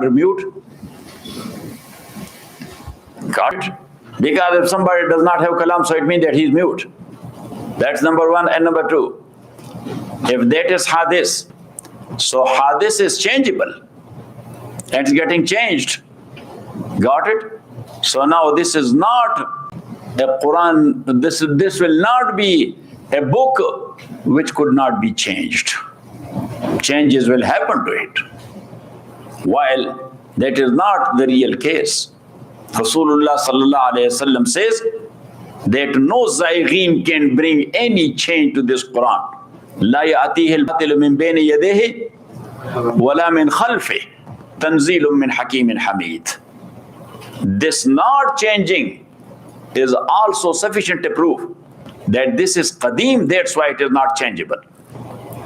are mute? Got it? Because if somebody does not have kalam, so it means that he is mute. That's number one. And number two, if that is hadith, so hadith is changeable and it's getting changed. Got it? So now this is not a Quran, this will not be a book which could not be changed. Changes will happen to it. While that is not the real case. Rasulullah sallallahu alayhi wasallam says that no zayghin can bring any change to this Quran. La ya'tihi al-batil min bayni yadayhi wala min khalfihi tanzilun min hakimin hamid. This not changing is also sufficient to prove that this is qadeem, that's why it is not changeable.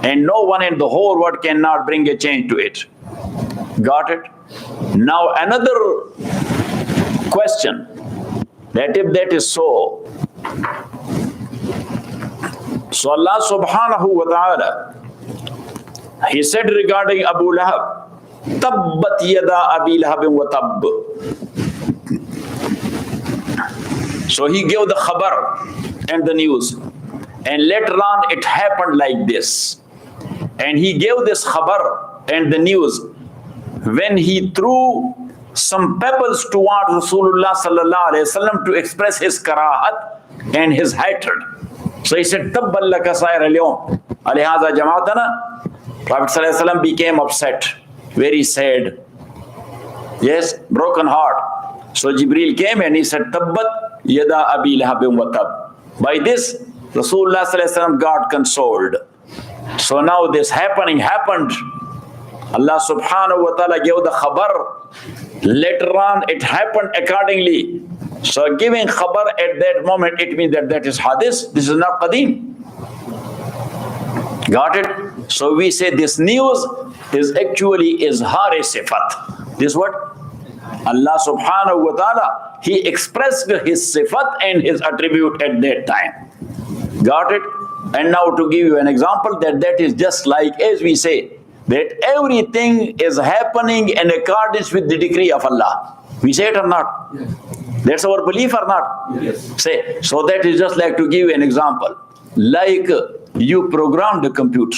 And no one in the whole world cannot bring a change to it. Got it? Now another question, that if that is so Allah subhanahu wa ta'ala, He said regarding Abu Lahab, Tabbat yada Abi Lahabin wa tabb. So he gave the khabar and the news, and later on it happened like this. And he gave this khabar and the news when he threw some pebbles towards Rasulullah sallallahu alaihi wasallam to express his karahat and his hatred. So he said, Tabbal laka sair al-yawm alihaza jama'atana. Prophet sallallahu alaihi wasallam became upset, very sad, yes, broken heart. So Jibreel came and he said, Tabbat yada Abi Lahabin wa tab. By this, Rasulullah sallallahu alaihi wasallam got consoled. So now this happened. Allah subhanahu wa ta'ala gave the khabar. Later on, it happened accordingly. So giving khabar at that moment, it means that that is hadith. This is not qadeem. Got it? So we say this news is actually izhar sifat. This what? Allah subhanahu wa ta'ala, He expressed His sifat and His attribute at that time. Got it? And now to give you an example, that is just like as we say, that everything is happening in accordance with the decree of Allah. We say it or not? Yes. That's our belief or not? Yes. Say, so that is just like to give you an example. Like you programmed the computer.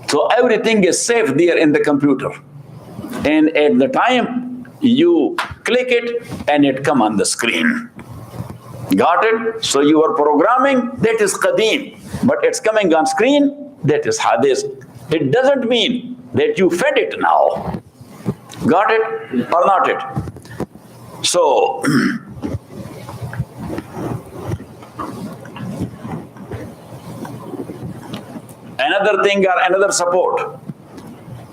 So everything is safe there in the computer. And at the time, you click it and it come on the screen. Got it? So you are programming, that is qadeem. But it's coming on screen, that is hadith. It doesn't mean that you fed it now. Got it or not it? So, another thing or another support.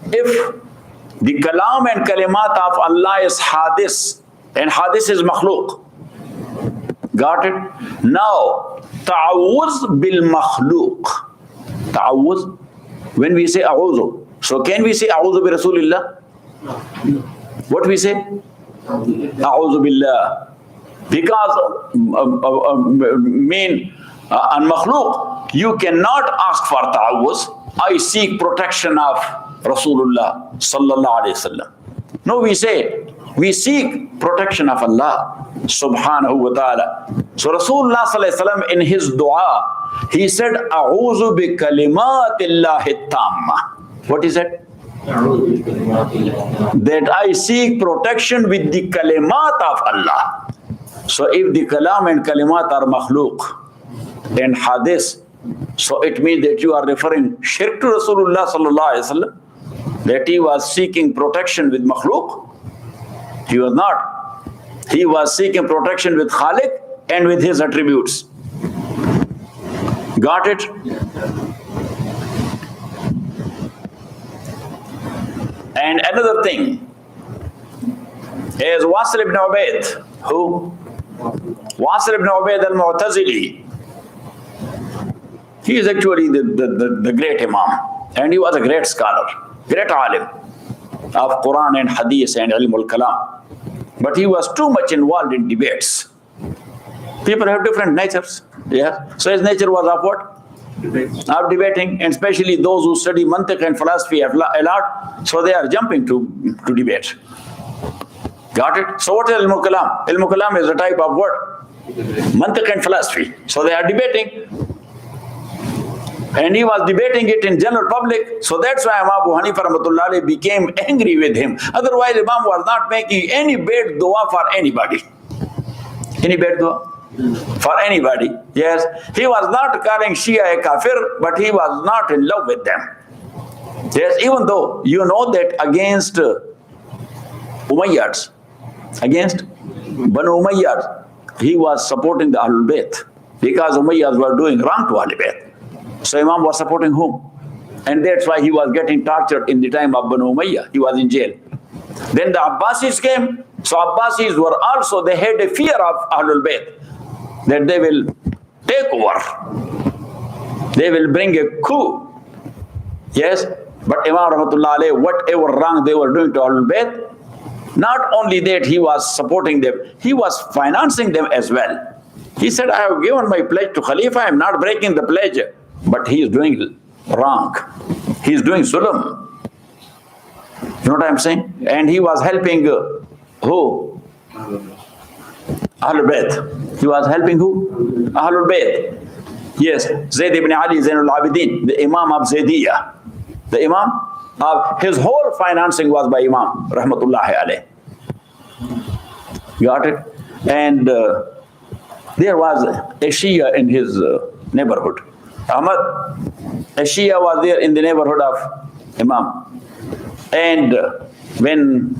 If the kalam and kalimat of Allah is hadith, and hadith is makhluk. Got it? Now, ta'awuz bil makhluk. Ta'awuz, when we say a'udhu, so can we say a'udhu bi Rasulillah? What we say? A'udhu billah. Because on makhluk, you cannot ask for ta'awuz. I seek protection of Rasulullah sallallahu alayhi wasallam. No, we say, we seek protection of Allah subhanahu wa ta'ala. So Rasulullah sallallahu alayhi wasallam in his dua, he said, A'udhu bi kalimatillahi tamma. What is it? That I seek protection with the kalimat of Allah. So if the kalam and kalimat are makhluk and hadith, so it means that you are referring shirk to Rasulullah sallallahu alayhi wasallam, that he was seeking protection with makhluk. He was not. He was seeking protection with Khaliq and with his attributes. Got it? And another thing, is Wasil ibn Ubayd. Who? Wasil ibn Ubayd al-Mu'tazili. He is actually the great Imam. And he was a great scholar, great alim of Quran and Hadith and Ilm al-Kalam. But he was too much involved in debates. People have different natures. Yeah. So his nature was of what? of debating, and especially those who study mantiq and philosophy a lot, so they are jumping to debate. Got it? So what is ilm kalam? Ilm kalam is a type of what? Mantiq and philosophy. So they are debating. And he was debating it in general public. So that's why Imam Abu Hanifa rahmatullah alayhi became angry with him. Otherwise, Imam was not making any bad dua for anybody. Any bad dua? For anybody. Yes. He was not calling Shia a kafir, but he was not in love with them. Yes, even though you know that against Umayyads, against Banu Umayyads, he was supporting the Ahlul Bayt because Umayyads were doing wrong to Ahlul Bayt. So Imam was supporting whom? And that's why he was getting tortured in the time of Banu Umayyah. He was in jail. Then the Abbasis came. So Abbasis were also, they had a fear of Ahlul Bayt, that they will take over. They will bring a coup. Yes, but Imam rahmatullah alayhi, whatever wrong they were doing to Ahlul Bayt, not only that he was supporting them, he was financing them as well. He said, I have given my pledge to Khalifa, I am not breaking the pledge. But he is doing wrong. He is doing zulm. You know what I'm saying? And he was helping who? Ahlul Bayt. He was helping who? Ahlul Bayt. Yes, Zayd ibn Ali Zainul Abidin, the Imam of Zaydiyah. The Imam of his whole financing was by Imam rahmatullahi alayh. Got it? And there was a Shia in his neighborhood. Ahmad, a Shia was there in the neighborhood of Imam. And when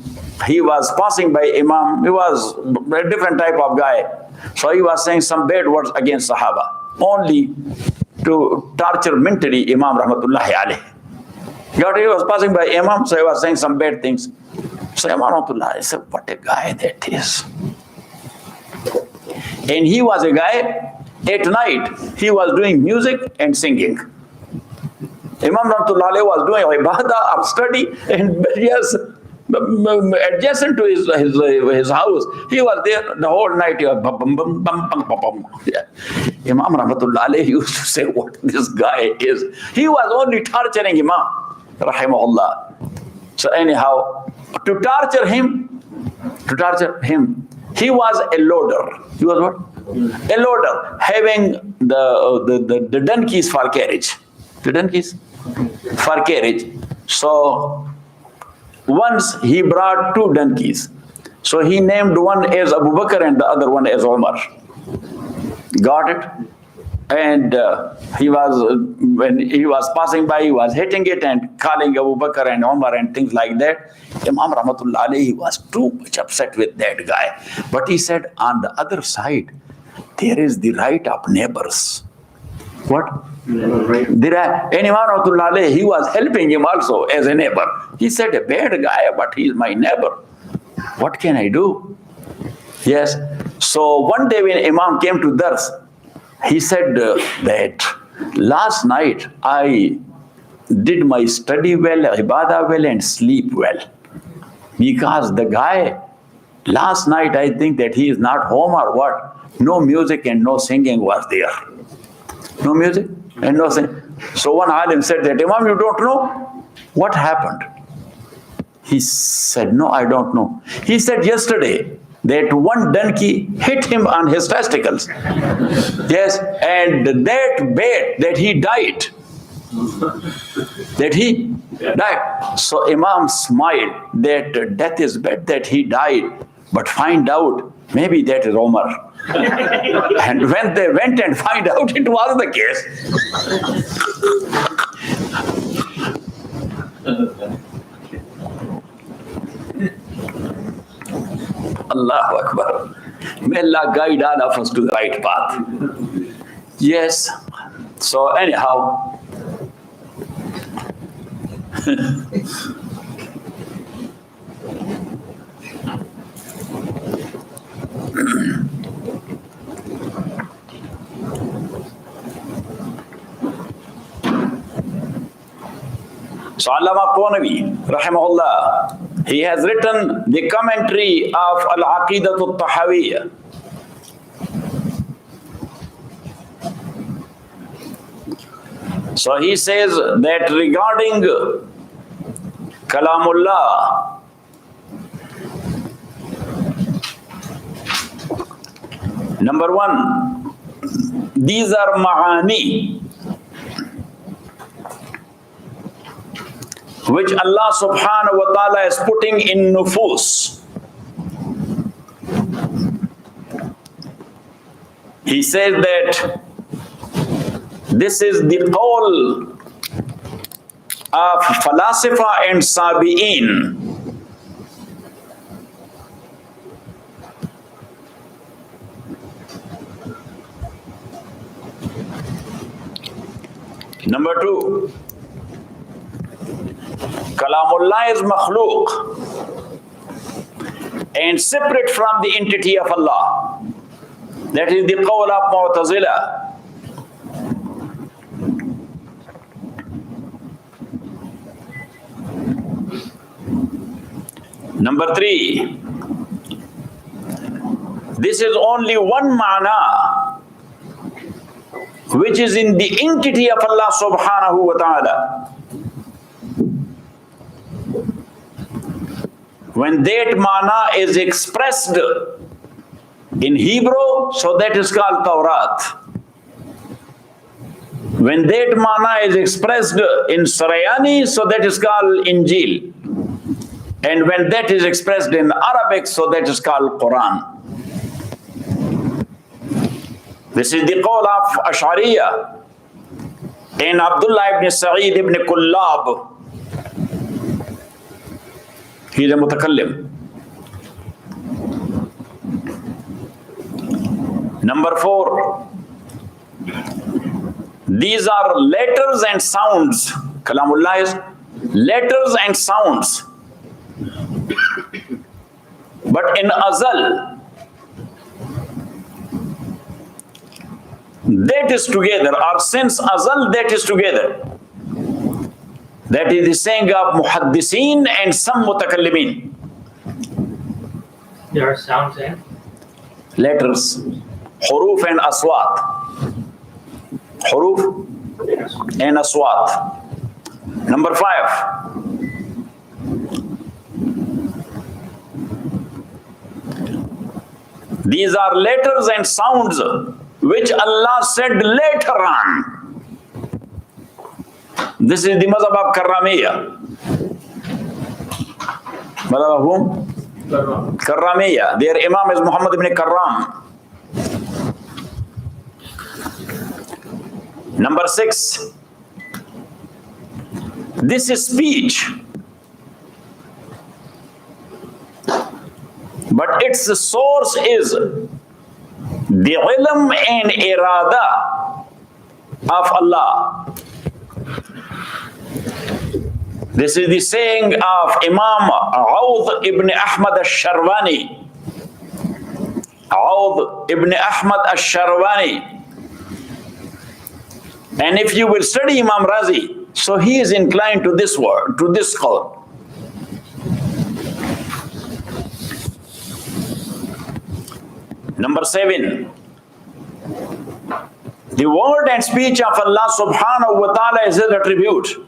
he was passing by Imam, he was a different type of guy. So he was saying some bad words against Sahaba, only to torture mentally Imam rahmatullahi alayh. He was passing by Imam, so he was saying some bad things. So Imam rahmatullahi said, what a guy that is. And he was a guy, at night, he was doing music and singing. Imam rahmatullahi was doing ibadah or study, and yes, adjacent to his house, he was there the whole night. Yeah. Imam rahmatullahi used to say what this guy is. He was only torturing Imam, rahimahullah. So anyhow, to torture him, he was a loader. He was what? A loader, having the donkeys for carriage. The donkeys for carriage. So once he brought 2 donkeys. So he named one as Abu Bakr and the other one as Umar. Got it? And when he was passing by, he was hitting it and calling Abu Bakr and Umar and things like that. Imam rahmatullah alayhi was too much upset with that guy. But he said, on the other side, there is the right of neighbors. What? And Imam rahmatullah alayhi, he was helping him also as a neighbor. He said, a bad guy, but he is my neighbor. What can I do? Yes. So one day when Imam came to Dars, he said that last night I did my study well, ibadah well, and sleep well. Because the guy, last night I think that he is not home or what. No music and no singing was there. No music and no singing. So one alim said that, Imam, you don't know what happened? He said, no, I don't know. He said yesterday that one donkey hit him on his testicles. Yes, and that bad that he died. That he died. So Imam smiled that death is bad that he died, but find out maybe that is Omar. And when they went and find out, it was the case. Allahu Akbar. May Allah guide all of us to the right path. Yes. So anyhow, so Allama Qanavi, rahimahullah, he has written the commentary of Al-Aqidatul Tahawiyah. So he says that regarding Kalamullah, number one, these are ma'ani which Allah subhanahu wa ta'ala is putting in nufus. He says that this is the qawl of falasifa and sabi'in. Number two, Kalamullah is makhlooq and separate from the entity of Allah. That is the qawl of Mu'tazila. Number three, this is only one ma'na which is in the entity of Allah subhanahu wa ta'ala. When that ma'na is expressed in Hebrew, so that is called Tawrat. When that ma'na is expressed in Sarayani, so that is called Injil. And when that is expressed in Arabic, so that is called Quran. This is the qawl of Ash'ariyah in Abdullah ibn Sa'id ibn Kullab. He is a mutakallim. Number four, these are letters and sounds. Kalamullah is letters and sounds. But in Azal, that is together, or since Azal, that is together. That is the saying of Muhaddiseen and some Mutakallimin. There are sounds and letters, huruf and aswat. Huruf and aswat. Number five, these are letters and sounds which Allah said later on. This is the mazhab of Karramiyya. Mazhab of whom? Karramiyya. Their Imam is Muhammad ibn Karram. Number six, this is speech, but its source is the ilm and irada of Allah. This is the saying of Imam Awd ibn Ahmad al-Sharwani. Awd ibn Ahmad al-Sharwani. And if you will study Imam Razi, so he is inclined to this word, to this qawl. Number seven, the word and speech of Allah subhanahu wa ta'ala is his attribute.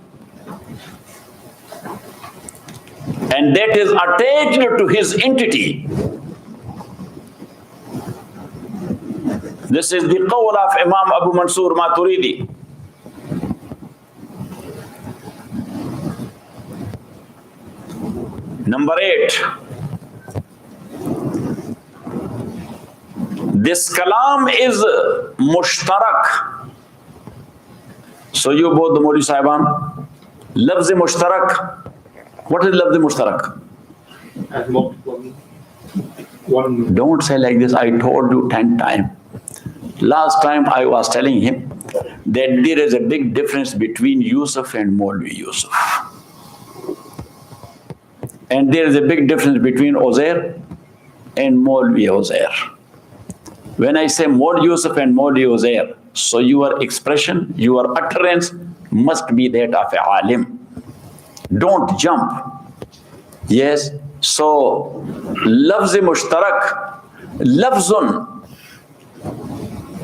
And that is attached to his entity. This is the qawl of Imam Abu Mansur Maturidi. Number eight, this kalam is mushtarak. So you both the Modi Saiban, lafz mushtarak. What is lafz mushtarak? Don't say like this, I told you 10 times. Last time I was telling him that there is a big difference between Yusuf and Maulvi Yusuf. And there is a big difference between Uzair and Maulvi Uzair. When I say Maulvi Yusuf and Maulvi Uzair, so your expression, your utterance must be that of a alim. Don't jump. Yes, so lafz mushtarak, lafzun,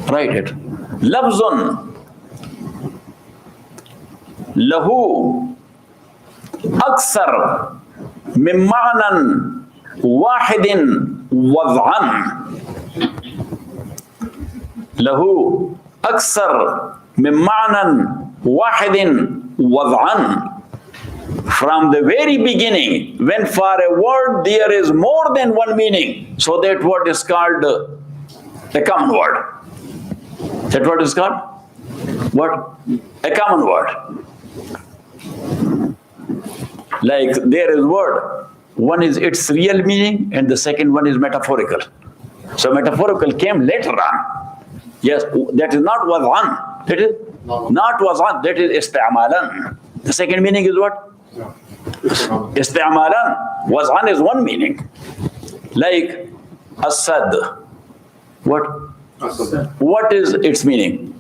write it, lafzun lahu aksar min ma'nan wahidin wad'an. Lahu aksar min ma'nan wahidin wad'an. From the very beginning, when for a word there is more than one meaning, so that word is called a common word. That word is called what? A common word. Like there is word, one is its real meaning and the second one is metaphorical. So metaphorical came later on. Yes, that is not wad'an. That is not wad'an. That is isti'malan. The second meaning is what? Isti'malan. Wad'an is one meaning. Like asad. What? What is its meaning?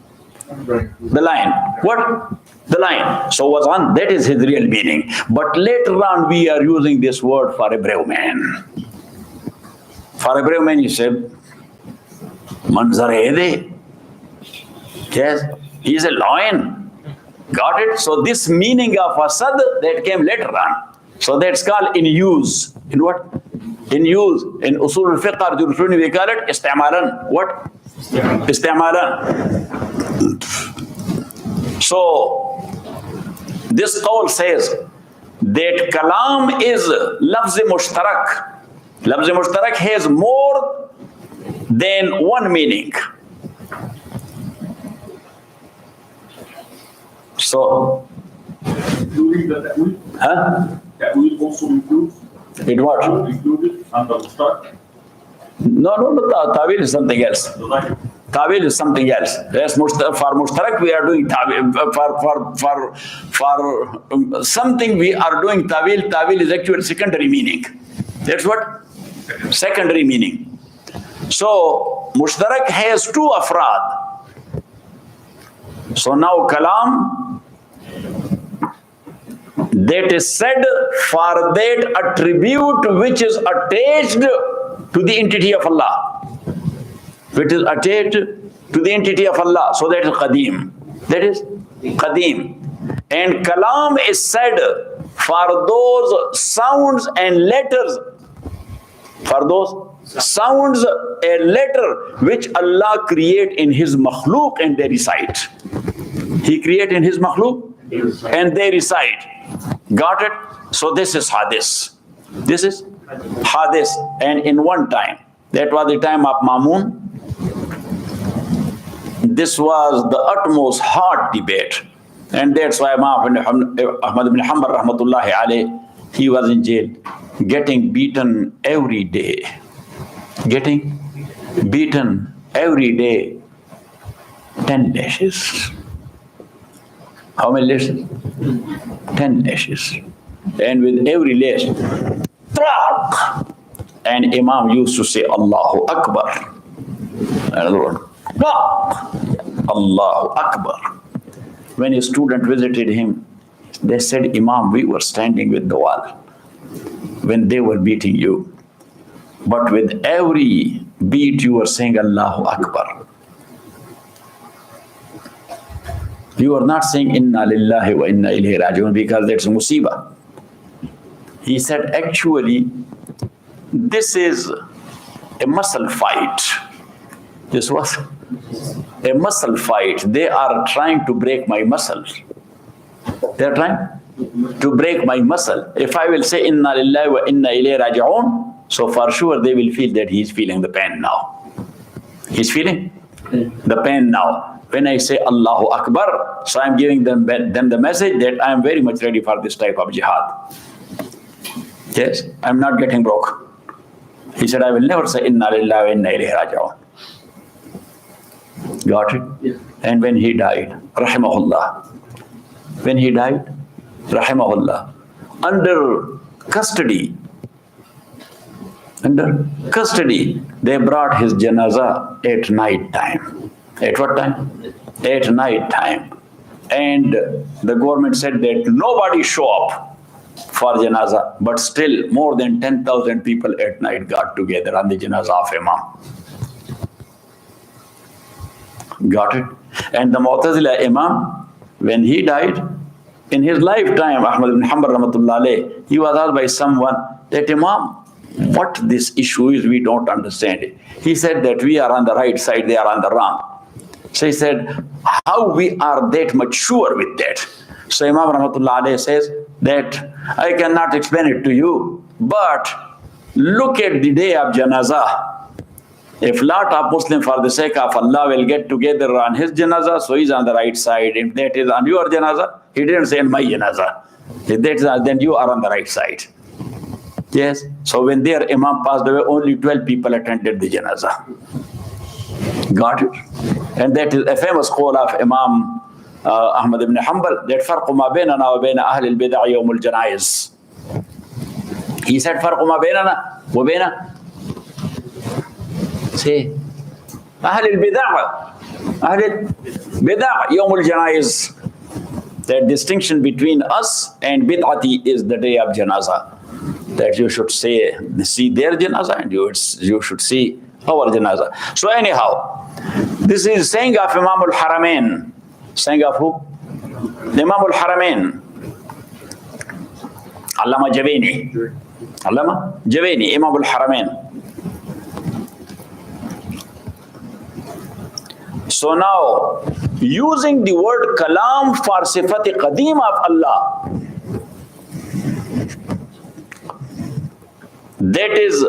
The lion. What? The lion. So wad'an, that is his real meaning. But later on we are using this word for a brave man. For a brave man, you said, Manzar-e-de. Yes, he is a lion. Got it? So this meaning of asad, that came later on. So that's called in use. In what? In use. In usul al-fiqh or jurisprudence, we call it isti'malan. What? Isti'malan. So this qawl says that kalam is lafz mushtarak. Lafz mushtarak has more than one meaning. So, including the ta'wil? Ta'wil also includes? It what? Included under Mushtaq? No, ta'wil is something else. Ta'wil is something else. Yes, for mushtarak we are doing ta'wil. For something we are doing ta'wil. Ta'wil is actually secondary meaning. That's what? Secondary meaning. So, mushtarak has two afrad. So now kalam, that is said for that attribute which is attached to the entity of Allah. Which is attached to the entity of Allah. So that is qadim. That is qadim. And kalam is said for those sounds and letters. For those sounds a letter which Allah create in His makhluk and they recite. He create in His makhluk and they recite. Got it? So this is hadith. This is hadith. And in one time, that was the time of Mamun. This was the utmost hard debate. And that's why Ahmad ibn Hanbal rahmatullahi alayh, he was in jail, getting beaten every day. Getting beaten every day, 10 lashes. How many lashes? 10 lashes. And with every lash, trak! And Imam used to say, Allahu Akbar. Another one, trak! Allahu Akbar. When a student visited him, they said, Imam, we were standing with the wall when they were beating you. But with every beat you were saying Allahu Akbar. You are not saying Inna lillahi wa inna ilayhi raji'un because that's a musibah. He said, actually, this is a muscle fight. This was a muscle fight. They are trying to break my muscle. They are trying to break my muscle. If I will say Inna lillahi wa inna ilayhi raji'un, so for sure they will feel that he's feeling the pain now. He's feeling the pain now. When I say Allahu Akbar, so I'm giving them the message that I am very much ready for this type of jihad. Yes, I'm not getting broke. He said, I will never say Inna lillahi wa inna ilayhi raji'un. Got it? Yeah. And when he died, rahimahullah. When he died, rahimahullah, under custody, they brought his janazah at night time. At what time? At night time. And the government said that nobody show up for janazah, but still more than 10,000 people at night got together on the janazah of Imam. Got it? And the Mu'tazila Imam, when he died, In his lifetime, Ahmad ibn Hanbal rahmatullah alayh, he was asked by someone that, Imam, what this issue is, we don't understand it. He said that we are on the right side, they are on the wrong. So he said, how we are that much sure with that? So Imam rahmatullah alayh says that I cannot explain it to you, but look at the day of janazah. If lot of Muslims for the sake of Allah will get together on his janazah, so he's on the right side. If that is on your janazah, he didn't say in my janazah. If that is, then you are on the right side. Yes. So when their Imam passed away, only 12 people attended the janazah. Got it? And that is a famous call of Imam Ahmad ibn Hanbal, that فرق ما بيننا وبين أهل البدع يوم الجنائز. He said فرق ما بيننا وبين say أهل البدع يوم الجنائز. That distinction between us and bid'ati is the day of janazah. That you should see their janazah and you should see our janazah. So anyhow, this is saying of Imam al-Haramain. Saying of who? Imam al-Haramain. Allama Javani. Allama Javani, Imam al-Haramain. So now, using the word kalam for sifat qadim of Allah, that is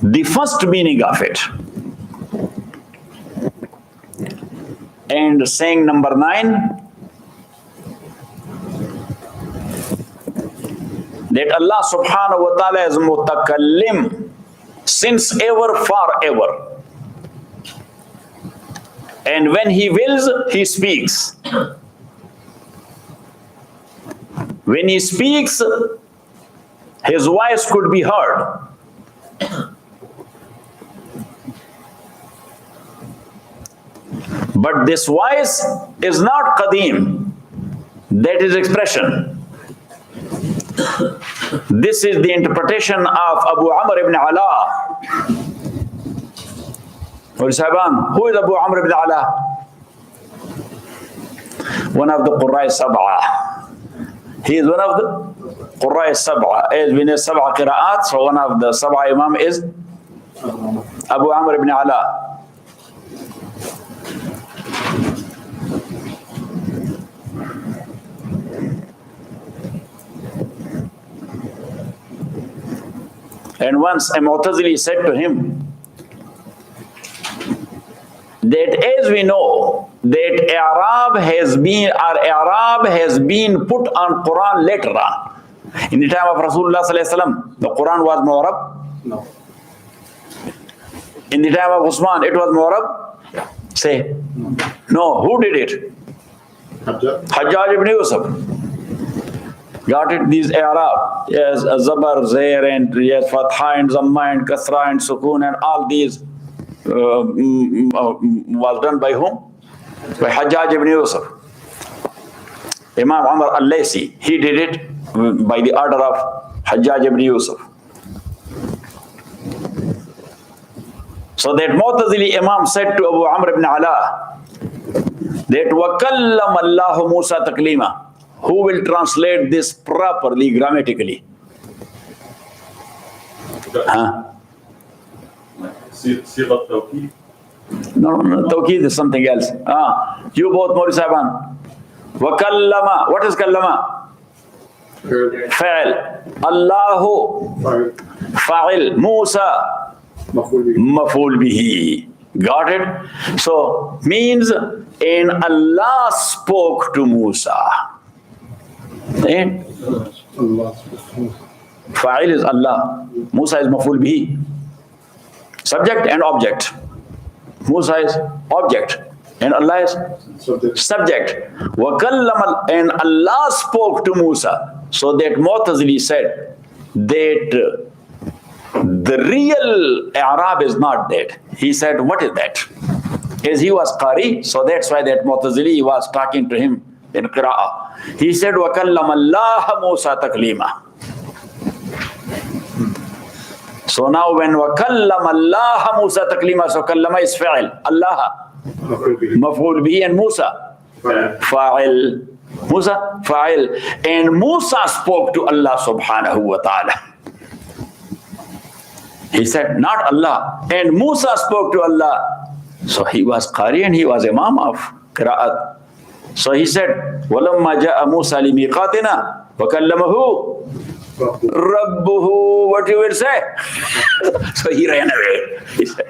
the first meaning of it. And saying number 9, that Allah subhanahu wa ta'ala is mutakallim since ever, forever. And when he wills, he speaks. When he speaks, his voice could be heard. But this voice is not qadim. That is expression. This is the interpretation of Abu Amr ibn Ala. Who is Abu Amr ibn Ala? One of the Qurra Sab'ah. He is one of the Qurra Sab'ah. As we know Sab'ah Qira'at, so one of the Sab'ah Imam is Abu Amr ibn Ala. And once a Mu'tazili said to him that, as we know that I'rab has been put on Quran later on. In the time of Rasulullah sallallahu alaihi wasallam, the Quran was Mu'arab? No. In the time of Usman, it was Mu'arab? Say. No. Who did it? Hajjaj ibn Yusuf. Got it? These Arab, yes, Zabar, Zair, and yes, Fatha, and Zamma, and Kasra, and Sukun, and all these was done by whom? By Hajjaj ibn Yusuf. Imam Amr al-Laysi, he did it by the order of Hajjaj ibn Yusuf. So that Mu'tazili Imam said to Abu Amr ibn Ala that وَكَلَّمَ اللَّهُ مُوسَى تَكْلِيمًا. Who will translate this properly grammatically? Huh? Sigat Tawqeed. No, Tawqeed is something else. You both, Mawli Sahiban. وَكَلَّمَ. What is kallama? Fa'il. Allahu. Fa'il. Musa. Maf'ul bihi. Got it? So, means, and Allah spoke to Musa. And Fa'il is Allah. Musa is maf'ul bihi. Subject and object. Musa is object and Allah is subject. وَكَلَّمَ. And Allah spoke to Musa. So that Mu'tazili said that the real Arab is not that. He said, what is that? As he was Qari, so that's why that Mu'tazili was talking to him in Qira'ah. He said, وَكَلَّمَ اللَّهَ مُوسَى تَكْلِيمًا. So now when وَكَلَّمَ اللَّهَ مُوسَى تَكْلِيمًا, so kallama is fa'il. Allah, maf'ul bihi, and Musa, fa'il. Musa, fa'il. And Musa spoke to Allah subhanahu wa ta'ala. He said, not Allah. And Musa spoke to Allah. So he was Qari and he was Imam of Qira'at. So he said, وَلَمَّا جَاءَ مُوسَى لِمِيقَاتِنَا وَكَلَّمَهُ Rabbuhu, what you will say? So he ran away. He said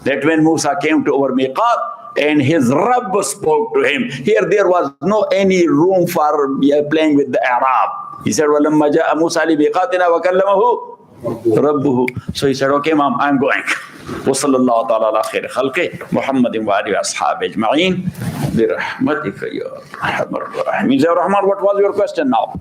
that when Musa came to our miqat and his Rabb spoke to him, here there was no any room for playing with the Arab. He said, وَلَمَّا جَاءَ مُوسَى لِمِيقَاتِنَا وَكَلَّمَهُ Rabbuhu. So he said, okay, Mom, I'm going. وصلى الله تعالى على خير خلقه محمد وآله وأصحابه أجمعين برحمتك يا أرحم الراحمين. Rahman, what was your question now?